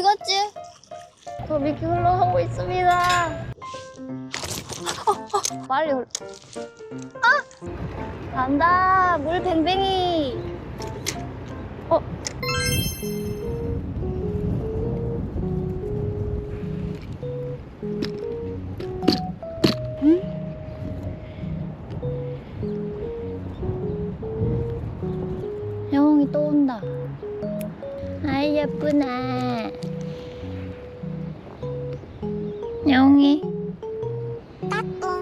어디 갔지? 더 미끼 흘러가고 있습니다. 빨리 흘러. 간다. 물 뱅뱅이. 영웅이 또 온다. 아이 예쁘나. 영웅이 따뚱.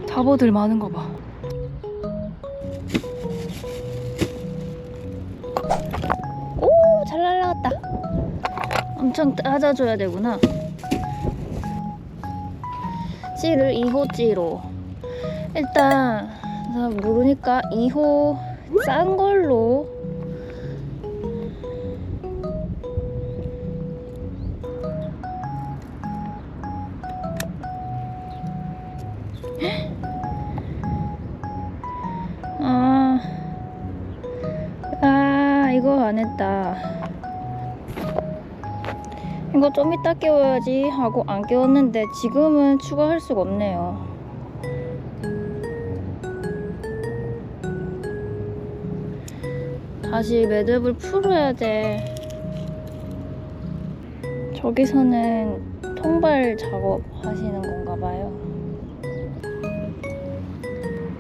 잡어들 많은 거 봐. 오, 잘 날라갔다. 엄청 따져줘야 되구나. 찌를 2호 찌로. 일단 나 모르니까 2호 싼 걸로. 이거 안 했다. 이거 좀 이따 깨워야지 하고 안 깨웠는데 지금은 추가할 수가 없네요. 다시 매듭을 풀어야 돼. 저기서는 통발 작업 하시는 건가 봐요.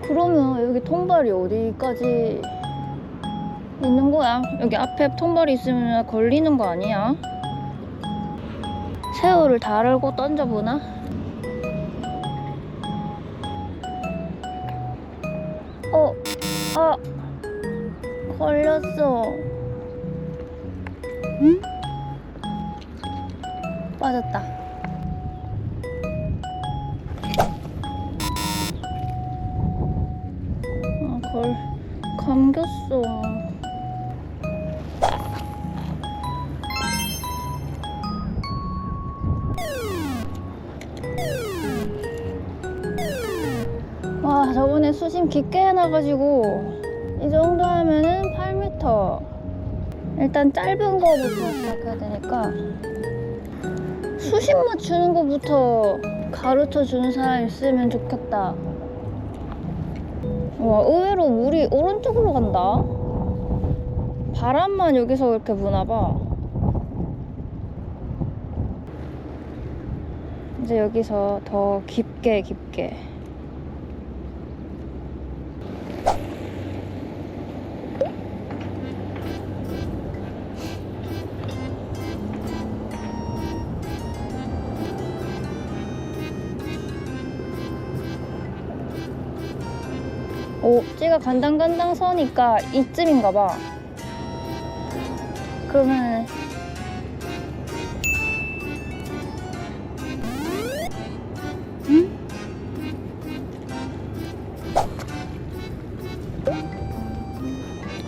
그러면 여기 통발이 어디까지 있는 거야? 여기 앞에 통발이 있으면 걸리는 거 아니야? 새우를 다르고 던져보나? 걸렸어. 응? 빠졌다. 감겼어. 와, 저번에 수심 깊게 해놔가지고 이 정도 하면은 8m. 일단 짧은 거부터 시작해야 되니까 수심 맞추는 거부터 가르쳐 주는 사람 있으면 좋겠다. 와, 의외로 물이 오른쪽으로 간다. 바람만 여기서 이렇게 부나봐. 이제 여기서 더 깊게. 오, 찌가 간당간당 서니까 이쯤인가 봐. 그러면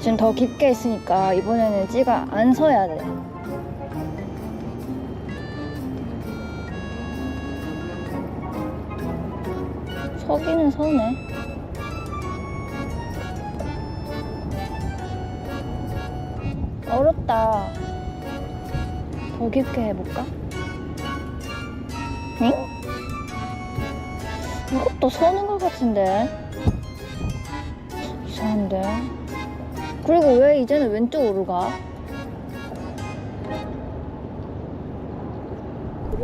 지금 더 깊게 했으니까 이번에는 찌가 안 서야 돼. 서기는 서네. 어렵다. 더 깊게 해볼까? 응? 이것도 서는 것 같은데? 이상한데? 그리고 왜 이제는 왼쪽으로 가?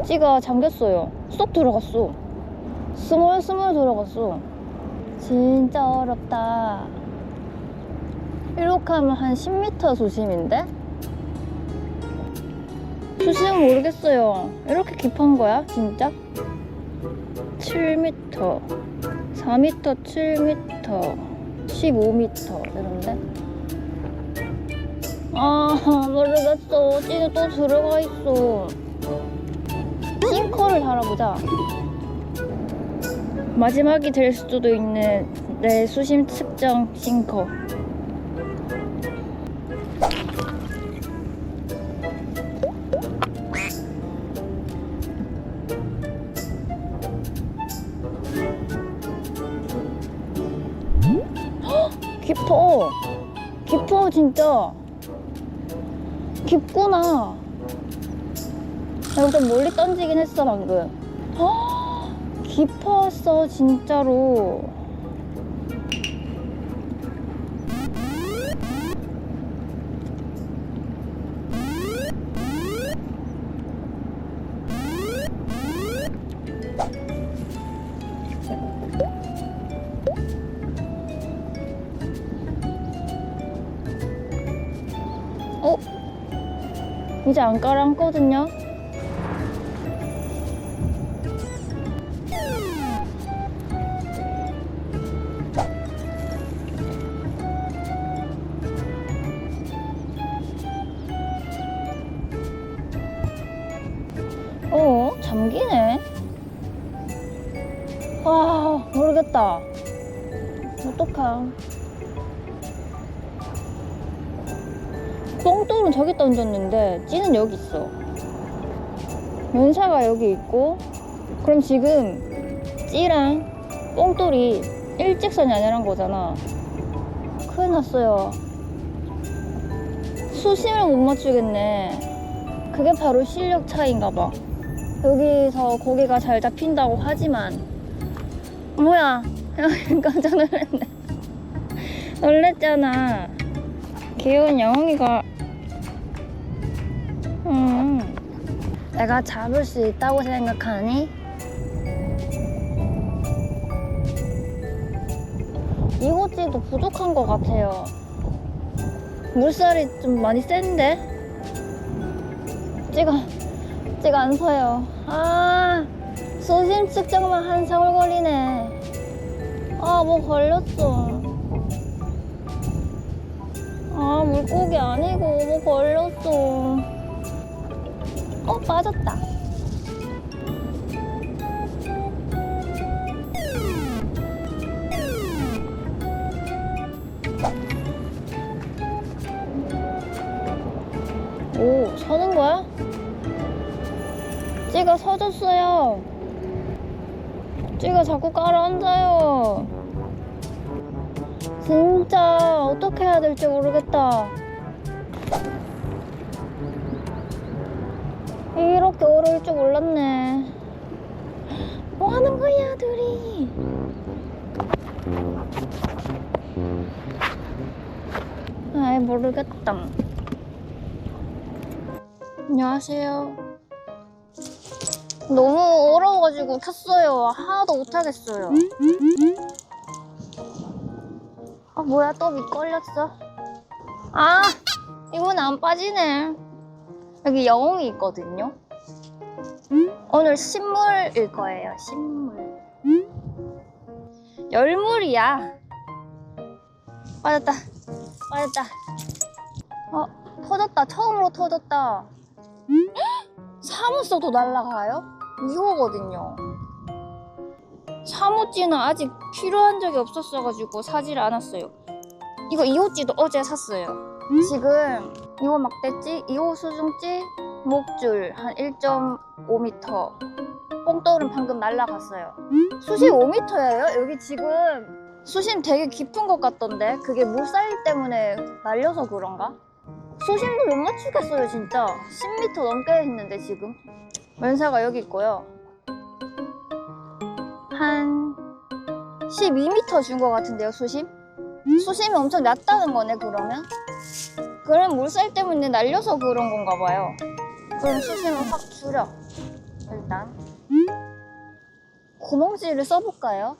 찌가 잠겼어요. 쏙 들어갔어. 스멀스멀 들어갔어. 진짜 어렵다. 이렇게 하면 한 10m 수심인데? 수심은 모르겠어요. 이렇게 깊은 거야? 진짜? 7m, 4m, 7m, 15m 이런데? 모르겠어. 찌는 또 들어가 있어. 싱커를 달아보자. 마지막이 될 수도 있는 내 수심 측정 싱커. 깊어. 깊어 진짜. 깊구나. 내가 좀 멀리 던지긴 했어 방금. 깊었어 진짜로. 이제 안 깔아앉거든요. 잠기네. 모르겠다. 어떡함. 뽕돌은 저기 던졌는데 찌는 여기 있어. 면사가 여기 있고. 그럼 지금 찌랑 뽕돌이 일직선이 아니란 거잖아. 큰일 났어요. 수심을 못 맞추겠네. 그게 바로 실력 차이인가 봐. 여기서 고기가 잘 잡힌다고 하지만 뭐야. 깜짝 놀랐네. 놀랬잖아. 귀여운 영웅이가 내가 잡을 수 있다고 생각하니? 이호찌도 부족한 것 같아요. 물살이 좀 많이 센데? 찌가 안 서요. 수심 측정만 한 세월 걸리네. 뭐 걸렸어. 물고기 아니고 뭐 걸렸어. 빠졌다. 오, 서는 거야? 찌가 서줬어요. 찌가 자꾸 깔아앉아요. 진짜 어떻게 해야 될지 모르겠다. 이렇게 어려울 줄 몰랐네. 뭐 하는 거야, 둘이? 모르겠다. 안녕하세요. 너무 어려워가지고 켰어요. 하나도 못하겠어요. 뭐야, 또 밑걸렸어. 이건 안 빠지네. 여기 영웅이 있거든요. 오늘 신물일 거예요. 신물. 열물이야. 빠졌다. 터졌다. 처음으로 터졌다. 사무써도 날아가요? 2호거든요. 사무찌는 아직 필요한 적이 없었어가지고 사질 않았어요. 이거 2호찌도 어제 샀어요. 지금 2호 막대찌, 2호 수중찌, 목줄 한 1.5m. 뽕돌은 방금 날아갔어요. 수심 5m예요? 여기 지금 수심 되게 깊은 것 같던데? 그게 물살 때문에 날려서 그런가? 수심도 못 맞추겠어요 진짜. 10m 넘게 했는데 지금. 면사가 여기 있고요. 한 12m 준 것 같은데요, 수심? 수심이 엄청 낮다는 거네, 그러면? 그럼 물살 때문에 날려서 그런 건가 봐요. 그럼 수심을 확 줄여. 일단 구멍찌를 써볼까요?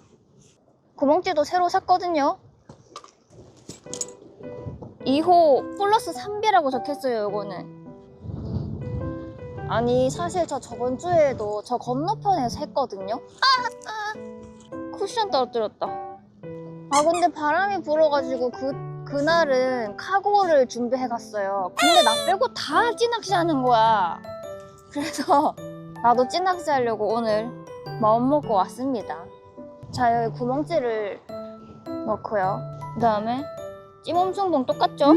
구멍찌도 새로 샀거든요. 2호 플러스 3비라고 적혔어요, 요거는. 아니, 사실 저 저번 주에도 저 건너편에서 했거든요. 쿠션 떨어뜨렸다. 근데 바람이 불어가지고 그날은 카고를 준비해갔어요. 근데 나 빼고 다 찌낚시 하는 거야. 그래서 나도 찌낚시 하려고 오늘 마음 먹고 왔습니다. 자, 여기 구멍찌를 넣고요. 그 다음에 찌멈충봉 똑같죠?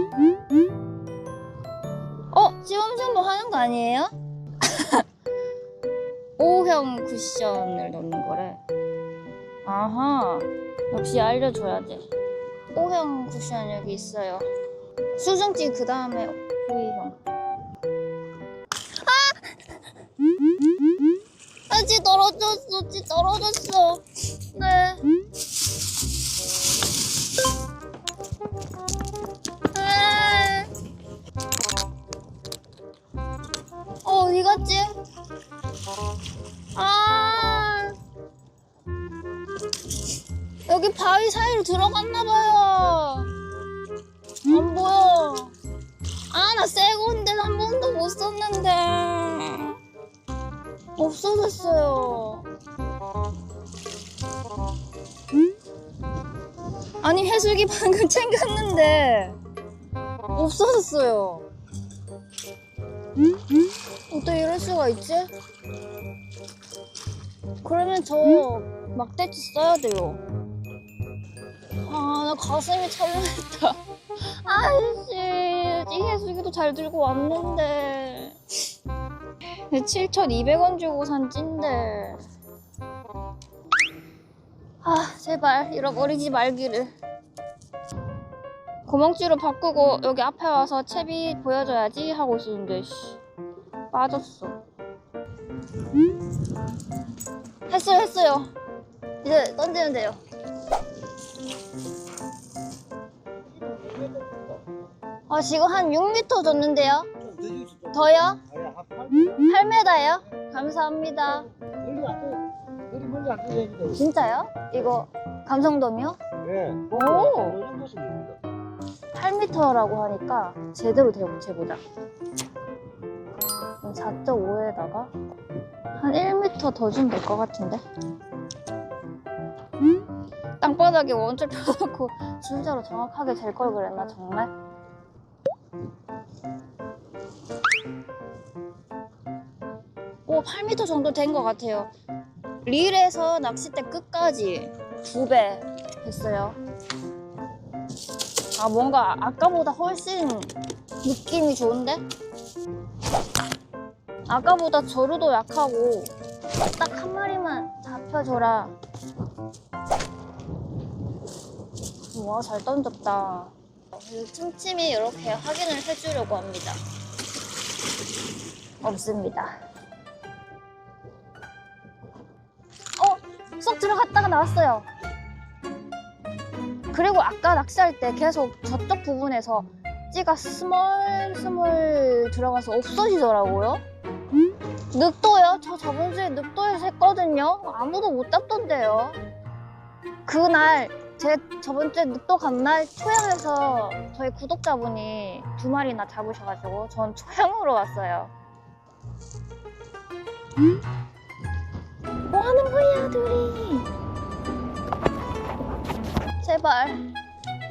찌멈충봉 하는 거 아니에요? O형 쿠션을 넣는 거래. 아하, 역시 알려줘야지. O형 쿠션 여기 있어요. 수중찌 그 다음에 V형. 찌 떨어졌어. 찌 떨어졌어. 네. 어디 갔지? 여기 바위 사이로 들어갔나봐요. 안 보여. 나 새 건데 한 번도 못 썼는데. 없어졌어요. 아니, 해수기 방금 챙겼는데 없어졌어요. 어떻게 이럴 수가 있지? 그러면 저 막대치 써야 돼요. 나 가슴이 철렁했다. 아이씨, 이 해수기도 잘 들고 왔는데 7,200원 주고 산 찐데. 제발 잃어버리지 말기를. 구멍찌로 바꾸고 여기 앞에 와서 채비 보여줘야지 하고 있었는데 빠졌어. 했어요. 이제 던지면 돼요. 지금 한 6m 줬는데요? 더요? 8m예요? 감사합니다. 멀리 안 들려요. 진짜요? 이거 감성돔이요? 네. 오! 8m라고 하니까 제대로 재보자. 4.5에다가 한 1m 더 주면 될 것 같은데? 땅바닥에 원줄 펴놓고 진짜로 정확하게 잴 걸 그랬나 정말? 오, 8m 정도 된 것 같아요. 릴에서 낚싯대 끝까지 2배 했어요. 뭔가 아까보다 훨씬 느낌이 좋은데? 아까보다 저루도 약하고 딱 한 마리만 잡혀줘라. 와, 잘 던졌다. 틈틈이 이렇게 확인을 해주려고 합니다. 없습니다. 쏙 들어갔다가 나왔어요. 그리고 아까 낚시할 때 계속 저쪽 부분에서 찌가 스멀스멀 들어가서 없어지더라고요. 늑도요? 저 저번 주에 늑도에서 했거든요. 아무도 못 잡던데요. 그날 저번 주에 늑도 간 날 초양에서 저희 구독자분이 2마리나 잡으셔가지고 전 초양으로 왔어요. 뭐 하는 거야, 둘이? 제발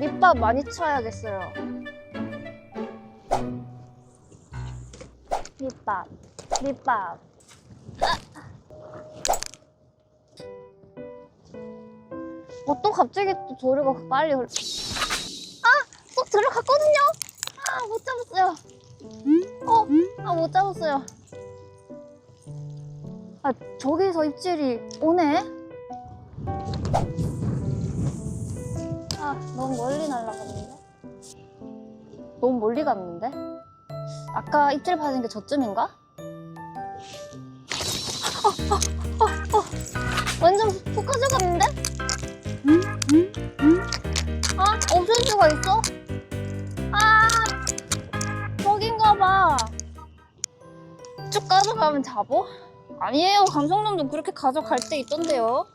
밑밥 많이 쳐야겠어요. 밑밥. 또 갑자기 또 조류가 빨리 쏙 들어갔거든요? 못 잡았어요. 못 잡았어요. 저기서 입질이 오네? 너무 멀리 날아갔는데? 너무 멀리 갔는데? 아까 입질 받은 게 저쯤인가? 완전 푹 가져갔는데? 없을 수가 있어? 저긴가 봐. 쭉 가져가면 잡어? 아니에요. 감성돔도 그렇게 가져갈 때 있던데요.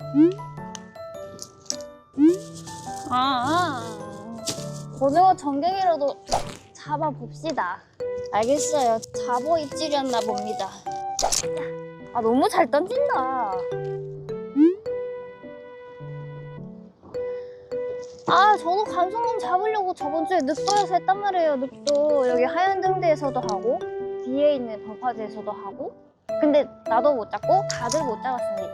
고등어 전갱이라도 잡아봅시다. 알겠어요. 잡어 입질이었나 봅니다. 너무 잘 던진다. 저도 감성돔 잡으려고 저번 주에 늑도에서 했단 말이에요. 늑도 여기 하얀 등대에서도 하고 뒤에 있는 방파제에서도 하고. 근데 나도 못 잡고 다들 못 잡았습니다.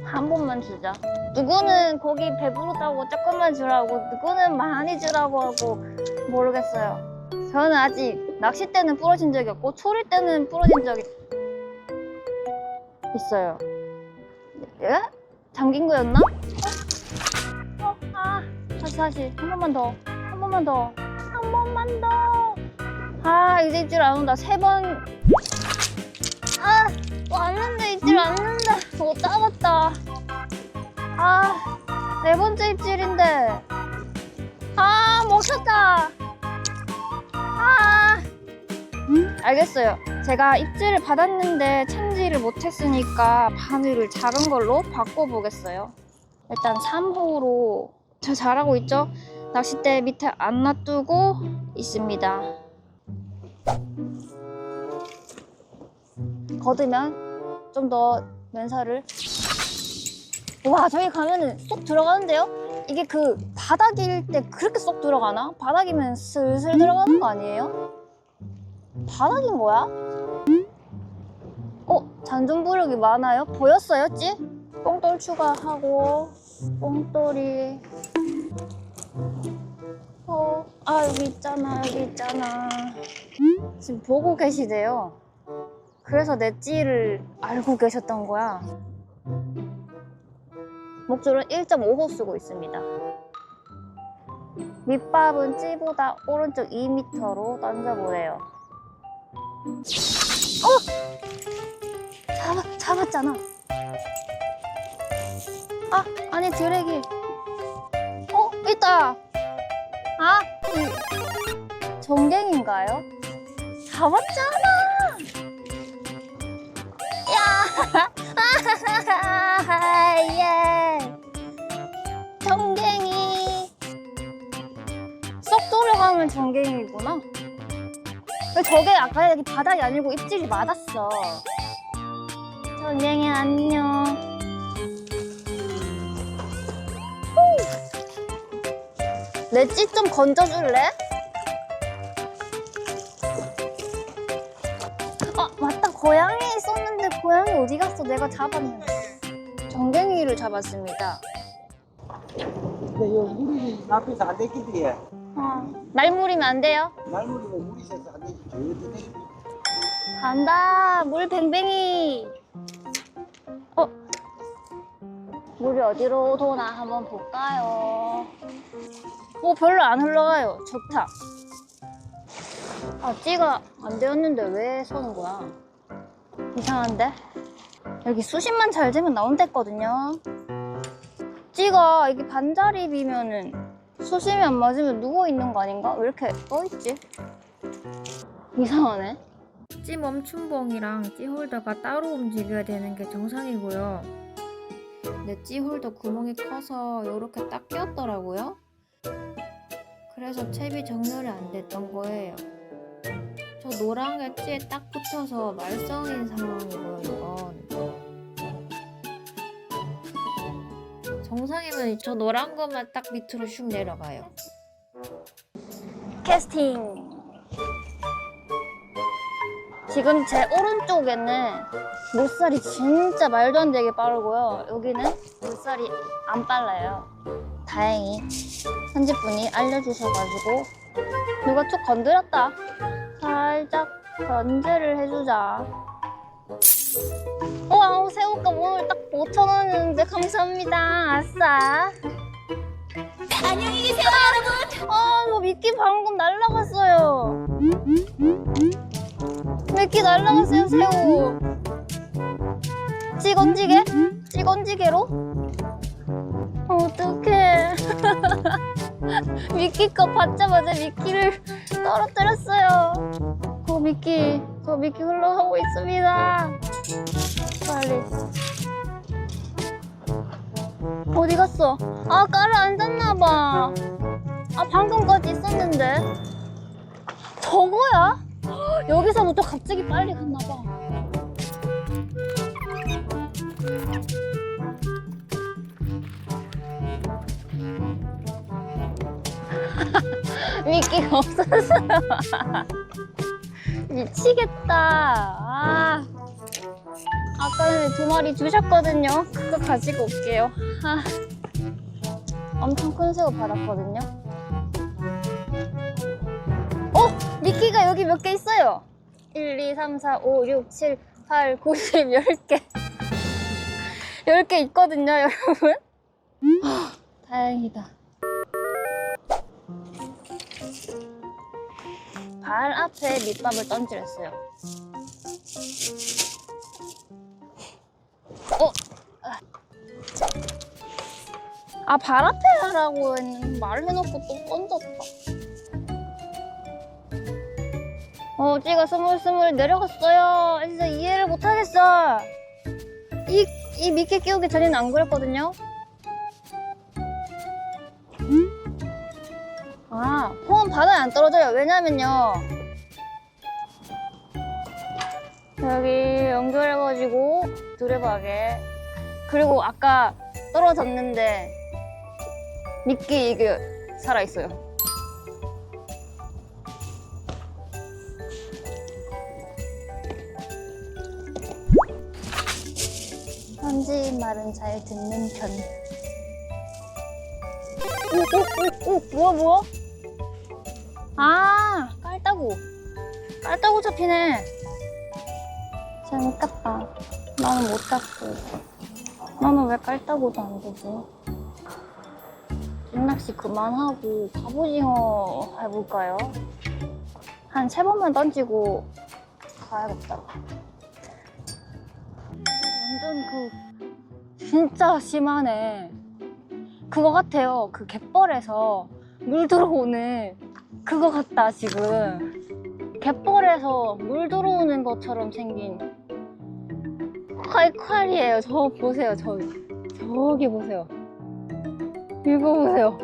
한 번만 주자. 누구는 고기 배부르다고 조금만 주라고, 누구는 많이 주라고 하고 모르겠어요. 저는 아직 낚싯대는 부러진 적이 없고 초리대는 부러진 적이 있어요. 예? 잠긴 거였나? 다시 한 번만 더, 한 번만 더, 한 번만 더. 아, 이제 입질 안 온다. 3번. 아, 왔는데 입질 안 온다. 못 잡았다. 아, 4번째 입질인데. 아, 먹혔다. 아, 알겠어요. 제가 입질을 받았는데 참지를 못했으니까 바늘을 작은 걸로 바꿔보겠어요. 일단 3호로 저 잘하고 있죠? 낚싯대 밑에 안 놔두고 있습니다. 걷으면 좀 더 면사를. 와, 저기 가면은 쏙 들어가는데요? 이게 그 바닥일 때 그렇게 쏙 들어가나? 바닥이면 슬슬 들어가는 거 아니에요? 바닥인 거야? 잔존부력이 많아요? 보였어요, 찌? 뽕돌 추가하고 뽕돌이. 여기 있잖아, 여기 있잖아. 지금 보고 계시대요. 그래서 내 찌를 알고 계셨던 거야. 목줄은 1.5호 쓰고 있습니다. 밑밥은 찌보다 오른쪽 2m로 던져보래요. 잡았잖아. 안에 드래기. 있다. 전갱인가요? 잡았잖아. 야, 예. 전갱이. 쏙 돌아가면 전갱이구나. 저게 아까 여기 바닥이 아니고 입질이 맞았어. 전갱이 안녕. 내 찌 좀 건져줄래? 맞다. 고양이 있었는데 고양이 어디 갔어? 내가 잡았는데. 전갱이를 잡았습니다. 근데 이 물이 앞에서 안 되기들이. 말물이면 안 돼요? 말물이면 물이 있어서 안 되지. 간다. 물 뱅뱅이. 물이 어디로 도나 한번 볼까요? 별로 안 흘러가요. 좋다. 찌가 안 되었는데 왜 서는 거야? 이상한데? 여기 수심만 잘 되면 나온댔거든요. 찌가 이게 반자립이면은 수심이 안 맞으면 누워있는 거 아닌가? 왜 이렇게 떠있지? 이상하네. 찌 멈춤봉이랑 찌 홀더가 따로 움직여야 되는 게 정상이고요. 근데 찌 홀더 구멍이 커서 이렇게 딱 끼었더라고요. 그래서 채비 정렬이 안 됐던 거예요. 저 노란 게 찌에 딱 붙어서 말썽인 상황이고요, 이건. 정상이면 저 노란 것만 딱 밑으로 슉 내려가요. 캐스팅. 지금 제 오른쪽에는 물살이 진짜 말도 안 되게 빠르고요. 여기는 물살이 안 빨라요. 다행히 편집분이 알려주셔가지고 누가 툭 건드렸다. 살짝 견제를 해주자. 새우값 오늘 딱 5,000원이었는데 감사합니다. 아싸. 안녕히 계세요, 여러분. 미끼 방금 날라갔어요. 미끼 날라갔어요, 새우. 찌건지게? 찌건지게로? 어떡해. 미끼값 받자마자 미끼를 떨어뜨렸어요. 저 미끼 흘러가고 있습니다. 빨리. 어디 갔어? 가라앉았나봐. 방금까지 있었는데. 저거야? 여기서부터 갑자기 빨리 갔나봐. 미끼가 없었어요. 미치겠다. 아까는 2마리 주셨거든요. 그거 가지고 올게요. 엄청 큰 새우 받았거든요. 미끼가 여기 몇 개 있어요. 1, 2, 3, 4, 5, 6, 7, 8, 9, 10, 10개. 10개 있거든요, 여러분. 다행이다. 발 앞에 밑밥을 던지랬어요. 발 앞에 하라고 말을 해놓고 또 던졌다. 찌가 스물스물 내려갔어요. 진짜 이해를 못하겠어. 이 미끼 끼우기 전에는 안 그랬거든요. 폼은 바닥에 안 떨어져요. 왜냐면요, 여기 연결해가지고 두레박에, 그리고 아까 떨어졌는데 미끼 이게 살아있어요. 현지 말은 잘 듣는 편. 뭐야? 깔따구 잡히네. 재밌겠다. 나는 못 잡고. 나는 왜 깔따구도 안 되지? 낚시 그만하고 갑오징어 해볼까요? 한 3번만 던지고 가야겠다. 완전 진짜 심하네. 그거 같아요. 그 갯벌에서 물 들어오는 그거 같다, 지금. 갯벌에서 물 들어오는 것처럼 생긴 콸콸이에요. 저 보세요, 저기 보세요. 이거 보세요.